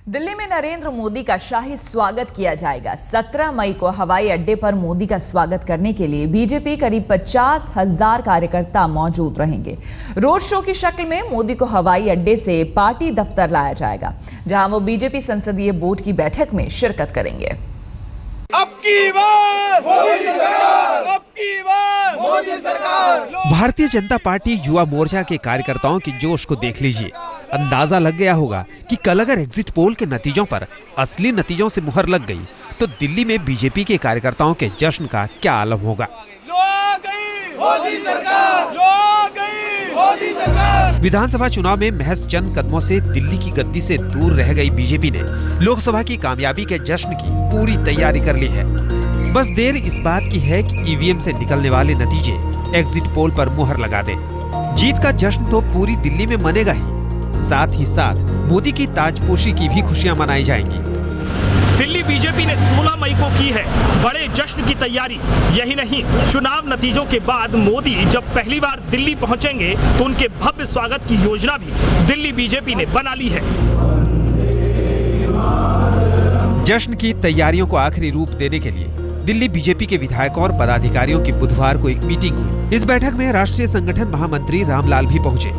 दिल्ली में नरेंद्र मोदी का शाही स्वागत किया जाएगा। 17 मई को हवाई अड्डे पर मोदी का स्वागत करने के लिए बीजेपी करीब 50,000 कार्यकर्ता मौजूद रहेंगे। रोड शो की शक्ल में मोदी को हवाई अड्डे से पार्टी दफ्तर लाया जाएगा, जहां वो बीजेपी संसदीय बोर्ड की बैठक में शिरकत करेंगे। अब की बार मोदी सरकार, अब की बार मोदी सरकार। भारतीय जनता पार्टी युवा मोर्चा के कार्यकर्ताओं के जोश को देख लीजिए। अंदाजा लग गया होगा कि कल अगर एग्जिट पोल के नतीजों पर असली नतीजों से मुहर लग गई तो दिल्ली में बीजेपी के कार्यकर्ताओं के जश्न का क्या आलम होगा। मोदी सरकार, मोदी सरकार। विधानसभा चुनाव में महज चंद कदमों से दिल्ली की गद्दी से दूर रह गई बीजेपी ने लोकसभा की कामयाबी के जश्न की पूरी तैयारी कर ली है। बस देर इस बात की है कि ईवीएम से निकलने वाले नतीजे एग्जिट पोल पर मुहर लगा दें। जीत का जश्न तो पूरी दिल्ली में मनेगा ही, साथ ही साथ मोदी की ताजपोशी की भी खुशियां मनाई जाएंगी। दिल्ली बीजेपी ने 16 मई को की है बड़े जश्न की तैयारी। यही नहीं, चुनाव नतीजों के बाद मोदी जब पहली बार दिल्ली पहुंचेंगे तो उनके भव्य स्वागत की योजना भी दिल्ली बीजेपी ने बना ली है। जश्न की तैयारियों को आखिरी रूप देने के लिए दिल्ली बीजेपी के विधायकों और पदाधिकारियों की बुधवार को एक मीटिंग हुई। इस बैठक में राष्ट्रीय संगठन महामंत्री रामलाल भी पहुंचे।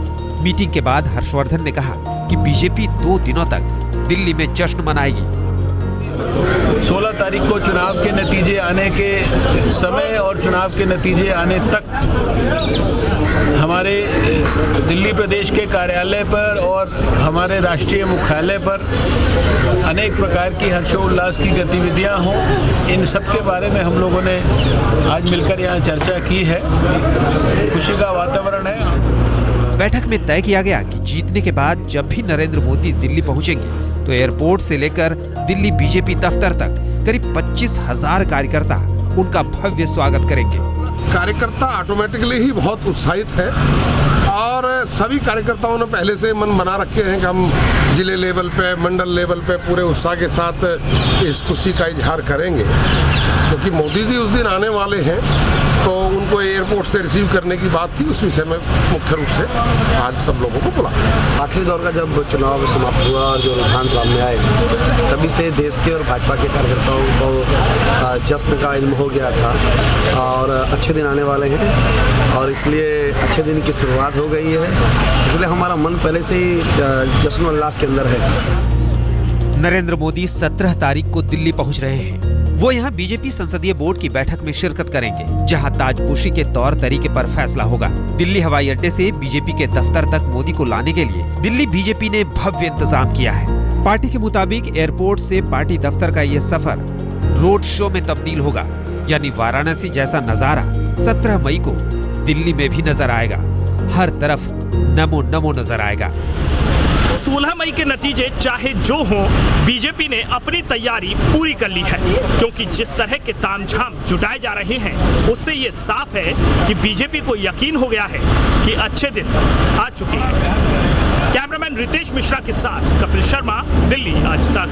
मीटिंग के बाद हर्षवर्धन ने कहा कि बीजेपी 2 दिनों तक दिल्ली में जश्न मनाएगी। 16 तारीख को चुनाव के नतीजे आने के समय और चुनाव के नतीजे आने तक हमारे दिल्ली प्रदेश के कार्यालय पर और हमारे राष्ट्रीय मुख्यालय पर अनेक प्रकार की हर्षोल्लास की गतिविधियां हों, इन सब के बारे में हम लोगों ने आज मिलकर यहाँ चर्चा की है। खुशी का वातावरण है। बैठक में तय किया गया कि जीतने के बाद जब भी नरेंद्र मोदी दिल्ली पहुंचेंगे तो एयरपोर्ट से लेकर दिल्ली बीजेपी दफ्तर तक करीब 25,000 कार्यकर्ता उनका भव्य स्वागत करेंगे। कार्यकर्ता ऑटोमेटिकली ही बहुत उत्साहित है और सभी कार्यकर्ताओं ने पहले से मन बना रखे हैं कि हम जिले लेवल पे, मंडल लेवल पे पूरे उत्साह के साथ इस खुशी का इजहार करेंगे, क्योंकि मोदी जी उस दिन आने वाले हैं तो उनको एयरपोर्ट से रिसीव करने की बात थी। उस विषय में मुख्य रूप से आज सब लोगों को बुला। आखिरी दौर का जब चुनाव समाप्त हुआ और जो रुझान सामने आए, तभी से देश के और भाजपा के कार्यकर्ताओं को जश्न का इल्म हो गया था और अच्छे दिन आने वाले हैं और इसलिए अच्छे दिन की शुरुआत हो गई है। इसलिए हमारा मन पहले से ही जश्न उल्लास के अंदर है। नरेंद्र मोदी 17 तारीख को दिल्ली पहुंच रहे हैं। वो यहाँ बीजेपी संसदीय बोर्ड की बैठक में शिरकत करेंगे, जहां ताजपोशी के तौर तरीके पर फैसला होगा। दिल्ली हवाई अड्डे से बीजेपी के दफ्तर तक मोदी को लाने के लिए दिल्ली बीजेपी ने भव्य इंतजाम किया है। पार्टी के मुताबिक एयरपोर्ट से पार्टी दफ्तर का ये सफर रोड शो में तब्दील होगा, यानी वाराणसी जैसा नजारा 17 मई को दिल्ली में भी नजर आएगा। हर तरफ नमो नमो नजर आएगा। 16 मई के नतीजे चाहे जो हों, बीजेपी ने अपनी तैयारी पूरी कर ली है, क्योंकि जिस तरह के तामझाम जुटाए जा रहे हैं उससे ये साफ है कि बीजेपी को यकीन हो गया है कि अच्छे दिन आ चुके हैं। कैमरामैन रितेश मिश्रा के साथ कपिल शर्मा, दिल्ली आज तक।